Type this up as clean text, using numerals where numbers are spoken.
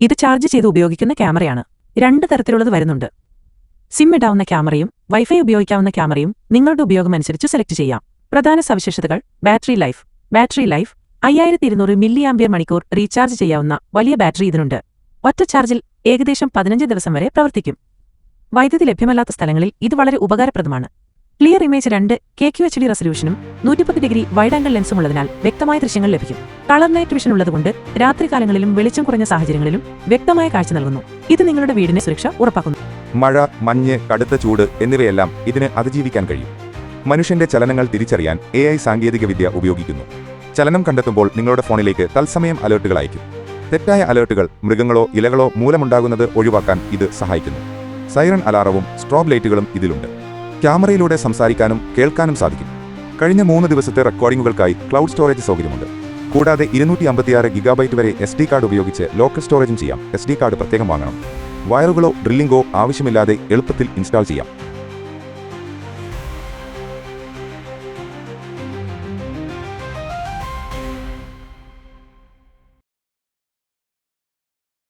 ഇത് ചാർജ് ചെയ്ത് ഉപയോഗിക്കുന്ന ക്യാമറയാണ്. 2 തരത്തിലുള്ളത് വരുന്നുണ്ട്. സിം ഇടാവുന്ന ക്യാമറയും വൈഫൈ ഉപയോഗിക്കാവുന്ന ക്യാമറയും നിങ്ങളുടെ ഉപയോഗമനുസരിച്ച് സെലക്ട് ചെയ്യാം. പ്രധാന സവിശേഷതകൾ: ബാറ്ററി ലൈഫ് 5200 മില്ലിയാംപിയർ മണിക്കൂർ റീചാർജ് ചെയ്യാവുന്ന വലിയ ബാറ്ററി ഇതിനുണ്ട്. ഒറ്റ ചാർജിൽ ഏകദേശം 15 ദിവസം വരെ പ്രവർത്തിക്കും. വൈദ്യുതി ലഭ്യമല്ലാത്ത സ്ഥലങ്ങളിൽ ഇത് വളരെ ഉപകാരപ്രദമാണ്. ക്ലിയർ ഇമേജ് 2K QHD റെസല്യൂഷനും 110 ഡിഗ്രി വൈഡ് ആംഗിൾ ലെൻസും ഉള്ളതിനാൽ വ്യക്തമായ ദൃശ്യങ്ങൾ ലഭിക്കും. കളർ നൈറ്റ് വിഷൻ ഉള്ളതുകൊണ്ട് രാത്രികാലങ്ങളിലും വെളിച്ചം കുറഞ്ഞ സാഹചര്യങ്ങളിലും വ്യക്തമായ കാഴ്ച നൽകുന്നു. ഇത് നിങ്ങളുടെ വീടിന്റെ സുരക്ഷ ഉറപ്പാക്കുന്നു. മഴ, മഞ്ഞ്, കടുത്ത ചൂട് എന്നിവയെല്ലാം ഇതിന് അതിജീവിക്കാൻ കഴിയും. മനുഷ്യന്റെ ചലനങ്ങൾ തിരിച്ചറിയാൻ AI സാങ്കേതികവിദ്യ ഉപയോഗിക്കുന്നു. ചലനം കണ്ടെത്തുമ്പോൾ നിങ്ങളുടെ ഫോണിലേക്ക് തത്സമയം അലേർട്ടുകൾ അയക്കും. തെറ്റായ അലേർട്ടുകൾ, മൃഗങ്ങളോ ഇലകളോ മൂലമുണ്ടാകുന്നത് ഒഴിവാക്കാൻ ഇത് സഹായിക്കുന്നു. സൈറൺ അലാറവും സ്ട്രോബ് ലൈറ്റുകളും ഇതിലുണ്ട്. ക്യാമറയിലൂടെ സംസാരിക്കാനും കേൾക്കാനും സാധിക്കും. കഴിഞ്ഞ 3 ദിവസത്തെ റെക്കോർഡിംഗുകൾക്കായി ക്ലൗഡ് സ്റ്റോറേജ് സൗകര്യമുണ്ട്. കൂടാതെ 256 GB വരെ SD കാർഡ് ഉപയോഗിച്ച് ലോക്കൽ സ്റ്റോറേജും ചെയ്യാം. SD കാർഡ് പ്രത്യേകം വാങ്ങണം. വയറുകളോ ഡ്രില്ലിംഗോ ആവശ്യമില്ലാതെ എളുപ്പത്തിൽ ഇൻസ്റ്റാൾ ചെയ്യാം.